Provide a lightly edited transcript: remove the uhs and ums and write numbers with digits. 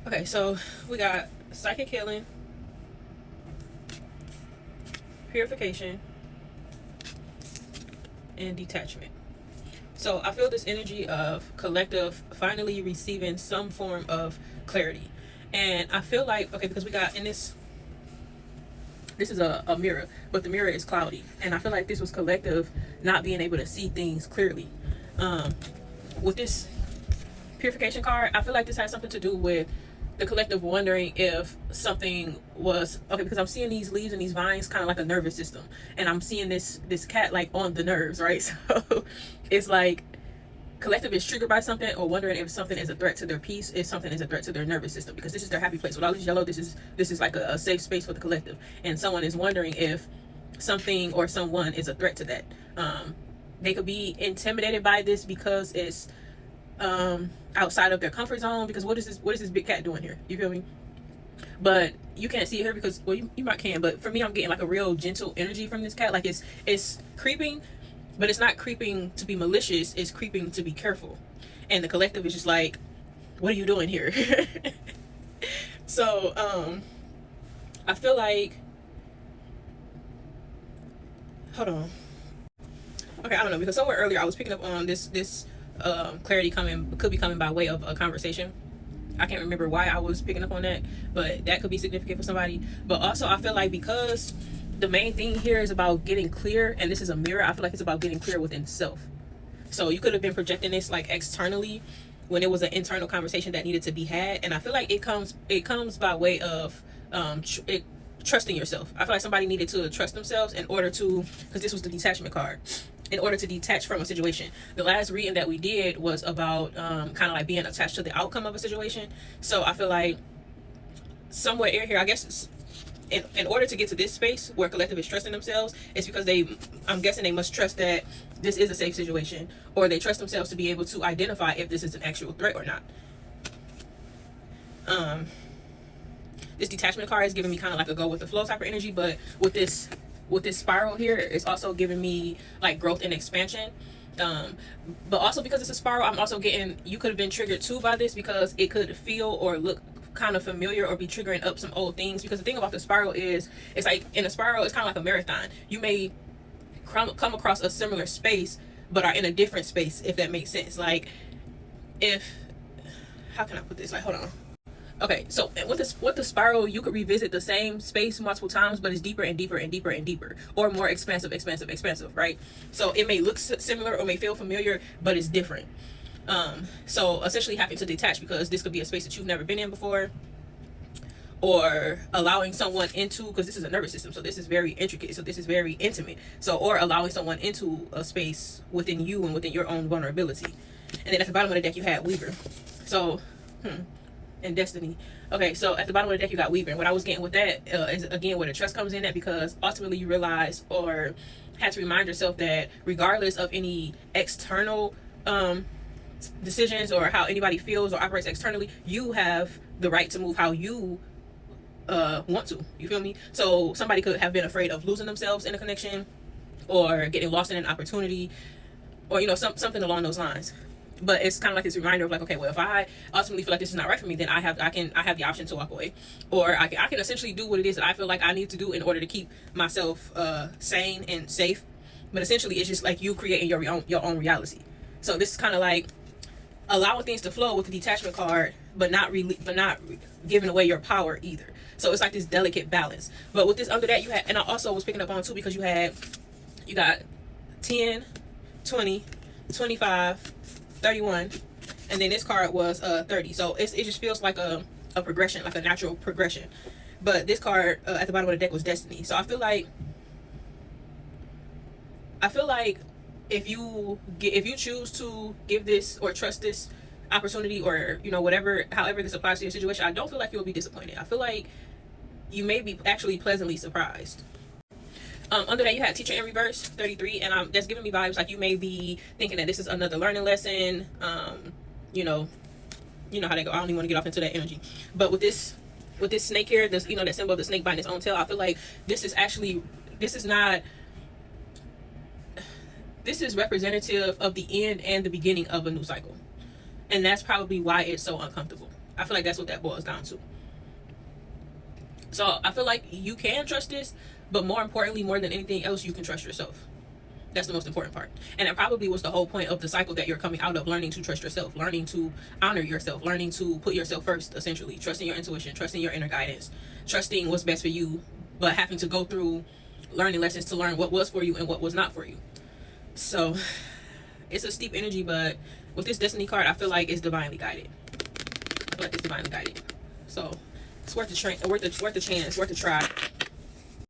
Okay, so we got psychic healing, purification, and detachment. So I feel this energy of collective finally receiving some form of clarity. And I feel like, okay, because we got in this is a mirror, but the mirror is cloudy. And I feel like this was collective not being able to see things clearly. With this purification card, I feel like this has something to do with the collective wondering if something was okay, because I'm seeing these leaves and these vines kind of like a nervous system, and I'm seeing this cat like on the nerves, right? So it's like collective is triggered by something or wondering if something is a threat to their peace, if something is a threat to their nervous system, because this is their happy place. With all this yellow, this is like a safe space for the collective, and someone is wondering if something or someone is a threat to that. They could be intimidated by this because it's outside of their comfort zone, because what is this big cat doing here, you feel me? But you can't see her because, well, you might can, but for me, I'm getting like a real gentle energy from this cat. Like it's creeping, but it's not creeping to be malicious, it's creeping to be careful. And the collective is just like, what are you doing here? So I feel like, hold on, okay, I don't know, because somewhere earlier I was picking up on this clarity could be coming by way of a conversation. I can't remember why I was picking up on that, but that could be significant for somebody. But also I feel like because the main thing here is about getting clear, and this is a mirror, I feel like it's about getting clear within self. So you could have been projecting this like externally when it was an internal conversation that needed to be had. And I feel like it comes by way of trusting yourself. I feel like somebody needed to trust themselves in order to, because this was the detachment card, in order to detach from a situation. The last reading that we did was about kind of like being attached to the outcome of a situation. So I feel like somewhere in here, I guess it's, in order to get to this space where collective is trusting themselves, it's because I'm guessing they must trust that this is a safe situation, or they trust themselves to be able to identify if this is an actual threat or not. This detachment card is giving me kind of like a go with the flow type of energy, but with this spiral here, it's also giving me like growth and expansion. But also because it's a spiral, I'm also getting, you could have been triggered too by this, because it could feel or look kind of familiar or be triggering up some old things. Because the thing about the spiral is, it's like in a spiral, it's kind of like a marathon. You may come across a similar space but are in a different space, if that makes sense. Like, if, how can I put this, like, hold on. Okay, so with the spiral, you could revisit the same space multiple times, but it's deeper and deeper and deeper and deeper, or more expansive, right? So it may look similar or may feel familiar, but it's different. So essentially having to detach, because this could be a space that you've never been in before, or allowing someone into, because this is a nervous system, so this is very intricate, so this is very intimate. So, or allowing someone into a space within you and within your own vulnerability. And then at the bottom of the deck you had Weaver. So and Destiny. Okay, so at the bottom of the deck you got Weaver, and what I was getting with that is again where the trust comes in, that because ultimately you realize, or had to remind yourself, that regardless of any external decisions or how anybody feels or operates externally, you have the right to move how you want to, you feel me? So somebody could have been afraid of losing themselves in a connection, or getting lost in an opportunity, or something along those lines. But it's kind of like this reminder of like, okay, well, if I ultimately feel like this is not right for me, then I have the option to walk away, or I can essentially do what it is that I feel like I need to do in order to keep myself sane and safe. But essentially, it's just like you creating your own reality. So this is kind of like allowing things to flow with the detachment card, but not giving away your power either. So it's like this delicate balance. But with this under that you had, and I also was picking up on too, because you got 10, 20, 25, 31, and then this card was 30. So it just feels like a progression, like a natural progression. But this card at the bottom of the deck was Destiny. So I feel like if you choose to give this or trust this opportunity, or whatever, however this applies to your situation, I don't feel like you'll be disappointed. I feel like you may be actually pleasantly surprised. Under that you had Teacher in Reverse, 33, and that's giving me vibes like you may be thinking that this is another learning lesson. You know how they go. I don't even want to get off into that energy. But with this snake here, this that symbol of the snake biting its own tail, I feel like this is representative of the end and the beginning of a new cycle. And that's probably why it's so uncomfortable. I feel like that's what that boils down to. So I feel like you can trust this, but more importantly, more than anything else, you can trust yourself. That's the most important part. And that probably was the whole point of the cycle that you're coming out of, learning to trust yourself, learning to honor yourself, learning to put yourself first, essentially. Trusting your intuition, trusting your inner guidance, trusting what's best for you, but having to go through learning lessons to learn what was for you and what was not for you. So it's a steep energy, but with this Destiny card, I feel like it's divinely guided. I feel like it's divinely guided. So it's worth the chance, worth the try.